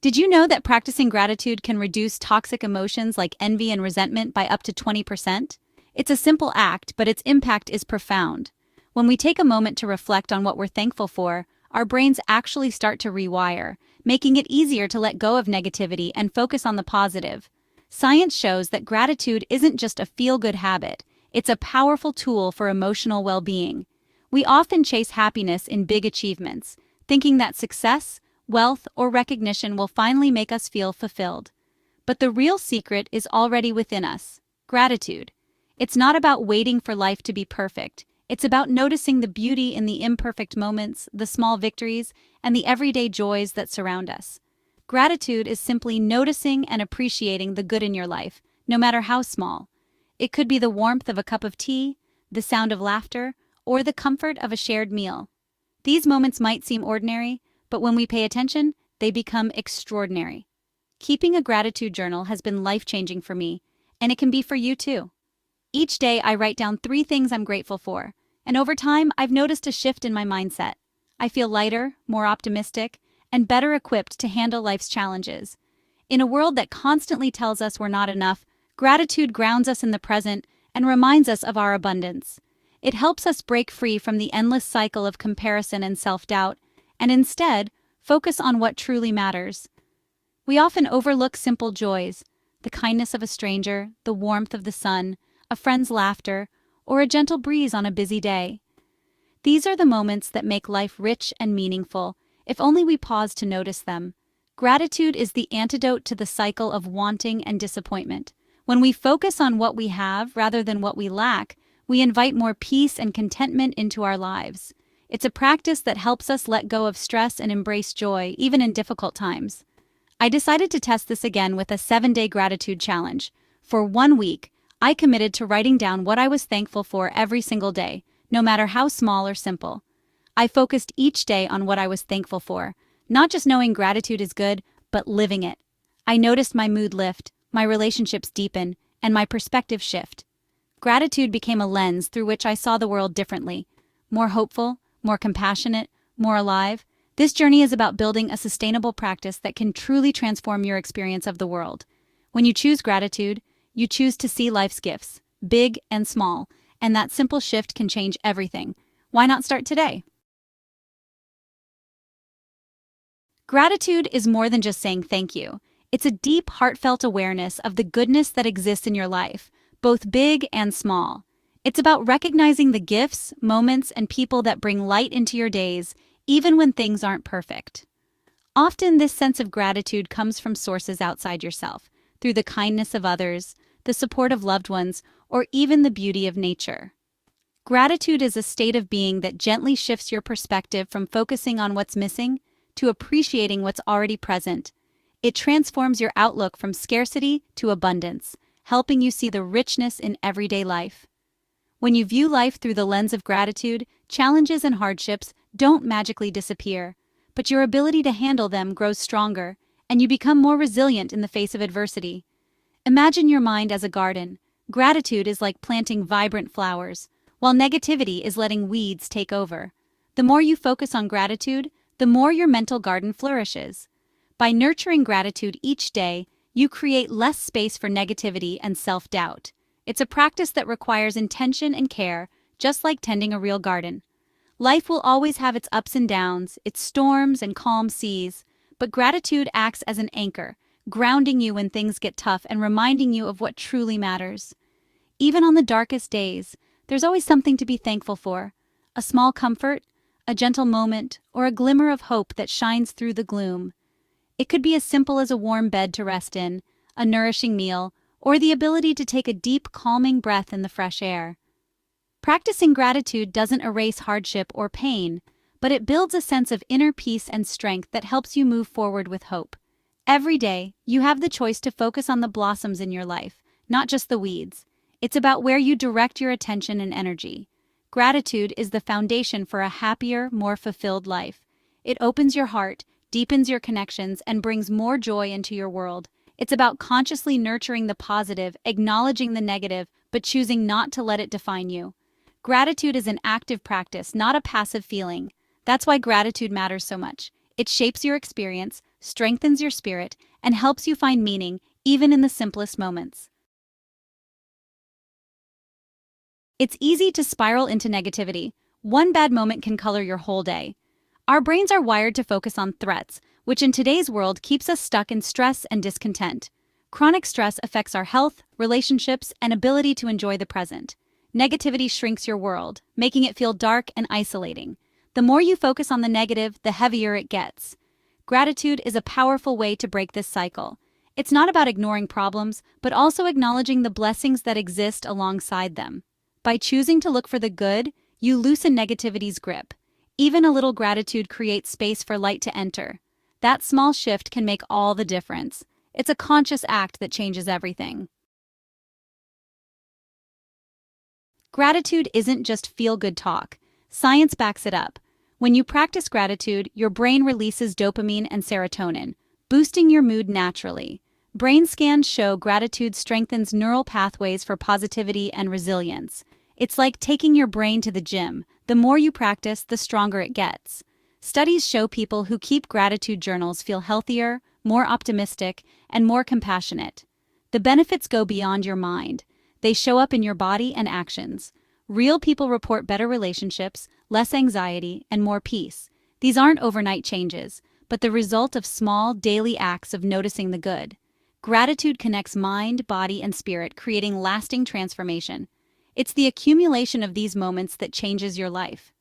Did you know that practicing gratitude can reduce toxic emotions like envy and resentment by up to 20%? It's a simple act, but its impact is profound. When we take a moment to reflect on what we're thankful for, our brains actually start to rewire, making it easier to let go of negativity and focus on the positive. Science shows that gratitude isn't just a feel-good habit, it's a powerful tool for emotional well-being. We often chase happiness in big achievements, thinking that success, wealth, or recognition will finally make us feel fulfilled. But the real secret is already within us: gratitude. It's not about waiting for life to be perfect. It's about noticing the beauty in the imperfect moments, the small victories, and the everyday joys that surround us. Gratitude is simply noticing and appreciating the good in your life, no matter how small. It could be the warmth of a cup of tea, the sound of laughter, or the comfort of a shared meal. These moments might seem ordinary, but when we pay attention, they become extraordinary. Keeping a gratitude journal has been life-changing for me, and it can be for you too. Each day, I write down 3 things I'm grateful for, and over time, I've noticed a shift in my mindset. I feel lighter, more optimistic, and better equipped to handle life's challenges. In a world that constantly tells us we're not enough, gratitude grounds us in the present and reminds us of our abundance. It helps us break free from the endless cycle of comparison and self-doubt, and instead, focus on what truly matters. We often overlook simple joys: the kindness of a stranger, the warmth of the sun, a friend's laughter, or a gentle breeze on a busy day. These are the moments that make life rich and meaningful, if only we pause to notice them. Gratitude is the antidote to the cycle of wanting and disappointment. When we focus on what we have rather than what we lack, we invite more peace and contentment into our lives. It's a practice that helps us let go of stress and embrace joy, even in difficult times. I decided to test this again with a 7-day gratitude challenge. For 1 week, I committed to writing down what I was thankful for every single day, no matter how small or simple. I focused each day on what I was thankful for, not just knowing gratitude is good, but living it. I noticed my mood lift, my relationships deepen, and my perspective shift. Gratitude became a lens through which I saw the world differently, more hopeful, more compassionate, more alive. This journey is about building a sustainable practice that can truly transform your experience of the world. When you choose gratitude, you choose to see life's gifts, big and small, and that simple shift can change everything. Why not start today? Gratitude is more than just saying thank you. It's a deep, heartfelt awareness of the goodness that exists in your life, both big and small. It's about recognizing the gifts, moments, and people that bring light into your days, even when things aren't perfect. Often, this sense of gratitude comes from sources outside yourself, through the kindness of others, the support of loved ones, or even the beauty of nature. Gratitude is a state of being that gently shifts your perspective from focusing on what's missing to appreciating what's already present. It transforms your outlook from scarcity to abundance, helping you see the richness in everyday life. When you view life through the lens of gratitude, challenges and hardships don't magically disappear, but your ability to handle them grows stronger, and you become more resilient in the face of adversity. Imagine your mind as a garden. Gratitude is like planting vibrant flowers, while negativity is letting weeds take over. The more you focus on gratitude, the more your mental garden flourishes. By nurturing gratitude each day, you create less space for negativity and self-doubt. It's a practice that requires intention and care, just like tending a real garden. Life will always have its ups and downs, its storms and calm seas, but gratitude acts as an anchor, grounding you when things get tough and reminding you of what truly matters. Even on the darkest days, there's always something to be thankful for: a small comfort, a gentle moment, or a glimmer of hope that shines through the gloom. It could be as simple as a warm bed to rest in, a nourishing meal, or the ability to take a deep, calming breath in the fresh air. Practicing gratitude doesn't erase hardship or pain, but it builds a sense of inner peace and strength that helps you move forward with hope. Every day, you have the choice to focus on the blossoms in your life, not just the weeds. It's about where you direct your attention and energy. Gratitude is the foundation for a happier, more fulfilled life. It opens your heart, deepens your connections, and brings more joy into your world. It's about consciously nurturing the positive, acknowledging the negative, but choosing not to let it define you. Gratitude is an active practice, not a passive feeling. That's why gratitude matters so much. It shapes your experience, strengthens your spirit, and helps you find meaning even in the simplest moments. It's easy to spiral into negativity. One bad moment can color your whole day. Our brains are wired to focus on threats, which in today's world keeps us stuck in stress and discontent. Chronic stress affects our health, relationships, and ability to enjoy the present. Negativity shrinks your world, making it feel dark and isolating. The more you focus on the negative, the heavier it gets. Gratitude is a powerful way to break this cycle. It's not about ignoring problems, but also acknowledging the blessings that exist alongside them. By choosing to look for the good, you loosen negativity's grip. Even a little gratitude creates space for light to enter. That small shift can make all the difference. It's a conscious act that changes everything. Gratitude isn't just feel-good talk. Science backs it up. When you practice gratitude, your brain releases dopamine and serotonin, boosting your mood naturally. Brain scans show gratitude strengthens neural pathways for positivity and resilience. It's like taking your brain to the gym. The more you practice, the stronger it gets. Studies show people who keep gratitude journals feel healthier, more optimistic, and more compassionate. The benefits go beyond your mind. They show up in your body and actions. Real people report better relationships, less anxiety, and more peace. These aren't overnight changes, but the result of small, daily acts of noticing the good. Gratitude connects mind, body, and spirit, creating lasting transformation. It's the accumulation of these moments that changes your life.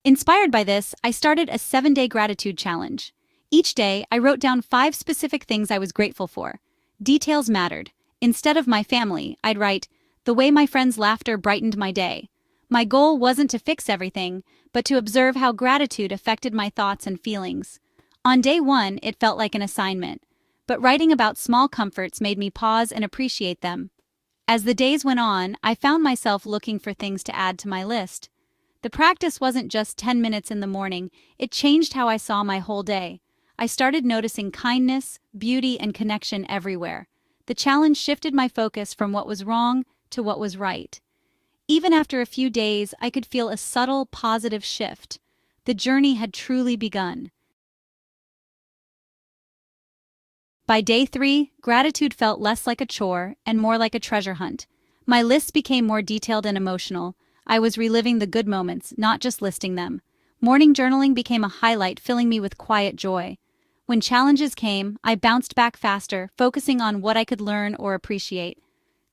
Inspired by this, I started a 7-day gratitude challenge. Each day, I wrote down 5 specific things I was grateful for. Details mattered. Instead of my family, I'd write, the way my friends' laughter brightened my day. My goal wasn't to fix everything, but to observe how gratitude affected my thoughts and feelings. On day 1, it felt like an assignment, but writing about small comforts made me pause and appreciate them. As the days went on, I found myself looking for things to add to my list. The practice wasn't just 10 minutes in the morning, it changed how I saw my whole day. I started noticing kindness, beauty, and connection everywhere. The challenge shifted my focus from what was wrong to what was right. Even after a few days, I could feel a subtle, positive shift. The journey had truly begun. By day 3, gratitude felt less like a chore and more like a treasure hunt. My lists became more detailed and emotional. I was reliving the good moments, not just listing them. Morning journaling became a highlight, filling me with quiet joy. When challenges came, I bounced back faster, focusing on what I could learn or appreciate.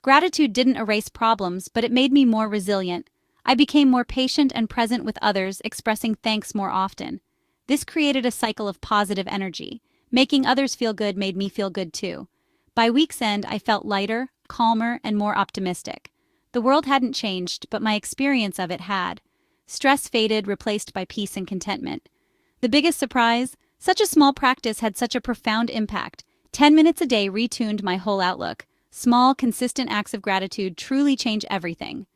Gratitude didn't erase problems, but it made me more resilient. I became more patient and present with others, expressing thanks more often. This created a cycle of positive energy. Making others feel good made me feel good too. By week's end, I felt lighter, calmer, and more optimistic. The world hadn't changed, but my experience of it had. Stress faded, replaced by peace and contentment. The biggest surprise? Such a small practice had such a profound impact. 10 minutes a day retuned my whole outlook. Small, consistent acts of gratitude truly change everything.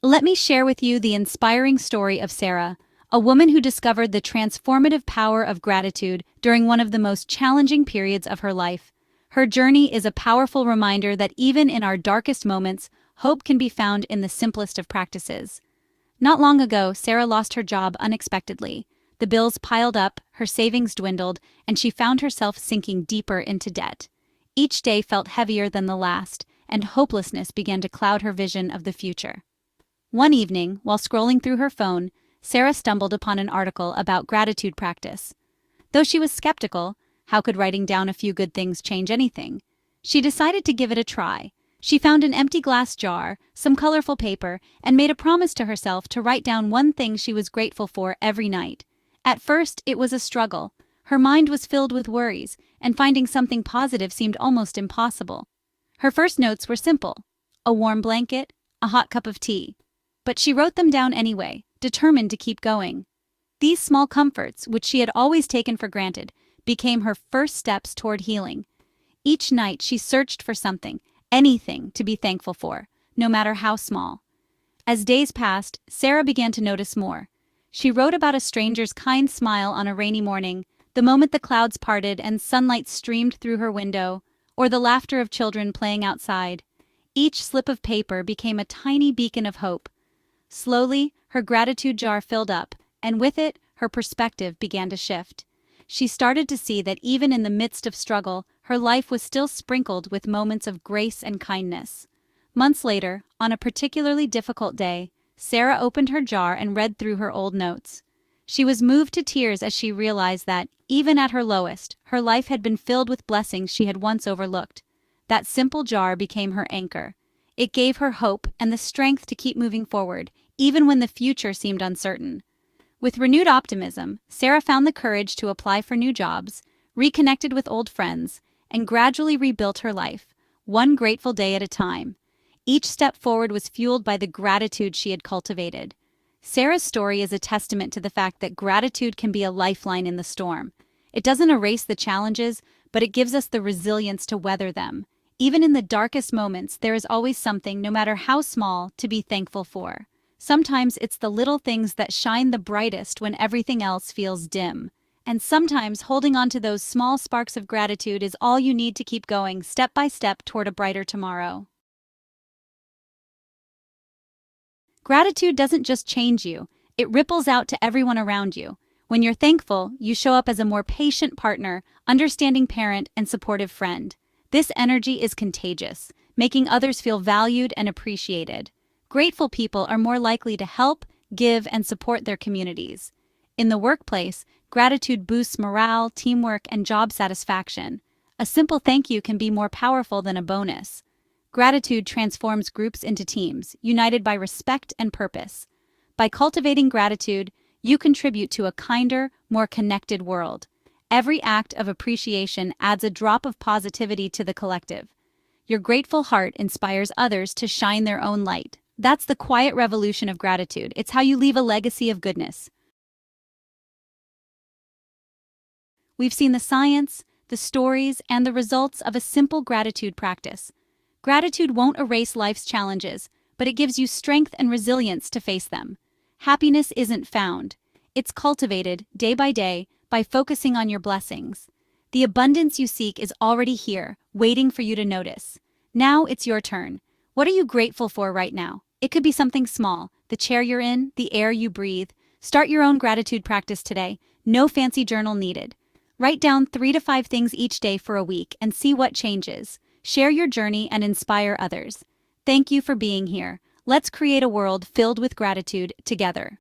Let me share with you the inspiring story of Sarah, a woman who discovered the transformative power of gratitude during one of the most challenging periods of her life. Her journey is a powerful reminder that even in our darkest moments, hope can be found in the simplest of practices. Not long ago, Sarah lost her job unexpectedly. The bills piled up, her savings dwindled, and she found herself sinking deeper into debt. Each day felt heavier than the last, and hopelessness began to cloud her vision of the future. One evening, while scrolling through her phone, Sarah stumbled upon an article about gratitude practice. Though she was skeptical, how could writing down a few good things change anything? She decided to give it a try. She found an empty glass jar, some colorful paper, and made a promise to herself to write down one thing she was grateful for every night. At first, it was a struggle. Her mind was filled with worries, and finding something positive seemed almost impossible. Her first notes were simple: a warm blanket, a hot cup of tea. But she wrote them down anyway, determined to keep going. These small comforts, which she had always taken for granted, became her first steps toward healing. Each night she searched for something, anything to be thankful for, no matter how small. As days passed, Sarah began to notice more. She wrote about a stranger's kind smile on a rainy morning, the moment the clouds parted and sunlight streamed through her window, or the laughter of children playing outside. Each slip of paper became a tiny beacon of hope. Slowly, her gratitude jar filled up, and with it, her perspective began to shift. She started to see that even in the midst of struggle, her life was still sprinkled with moments of grace and kindness. Months later, on a particularly difficult day, Sarah opened her jar and read through her old notes. She was moved to tears as she realized that, even at her lowest, her life had been filled with blessings she had once overlooked. That simple jar became her anchor. It gave her hope and the strength to keep moving forward, even when the future seemed uncertain. With renewed optimism, Sarah found the courage to apply for new jobs, reconnected with old friends, and gradually rebuilt her life, one grateful day at a time. Each step forward was fueled by the gratitude she had cultivated. Sarah's story is a testament to the fact that gratitude can be a lifeline in the storm. It doesn't erase the challenges, but it gives us the resilience to weather them. Even in the darkest moments, there is always something, no matter how small, to be thankful for. Sometimes it's the little things that shine the brightest when everything else feels dim. And sometimes holding on to those small sparks of gratitude is all you need to keep going step by step toward a brighter tomorrow. Gratitude doesn't just change you, it ripples out to everyone around you. When you're thankful, you show up as a more patient partner, understanding parent, and supportive friend. This energy is contagious, making others feel valued and appreciated. Grateful people are more likely to help, give, and support their communities. In the workplace, gratitude boosts morale, teamwork, and job satisfaction. A simple thank you can be more powerful than a bonus. Gratitude transforms groups into teams, united by respect and purpose. By cultivating gratitude, you contribute to a kinder, more connected world. Every act of appreciation adds a drop of positivity to the collective. Your grateful heart inspires others to shine their own light. That's the quiet revolution of gratitude. It's how you leave a legacy of goodness. We've seen the science, the stories, and the results of a simple gratitude practice. Gratitude won't erase life's challenges, but it gives you strength and resilience to face them. Happiness isn't found. It's cultivated, day by focusing on your blessings. The abundance you seek is already here, waiting for you to notice. Now it's your turn. What are you grateful for right now? It could be something small, the chair you're in, the air you breathe. Start your own gratitude practice today. No fancy journal needed. Write down 3 to 5 things each day for a week and see what changes. Share your journey and inspire others. Thank you for being here. Let's create a world filled with gratitude together.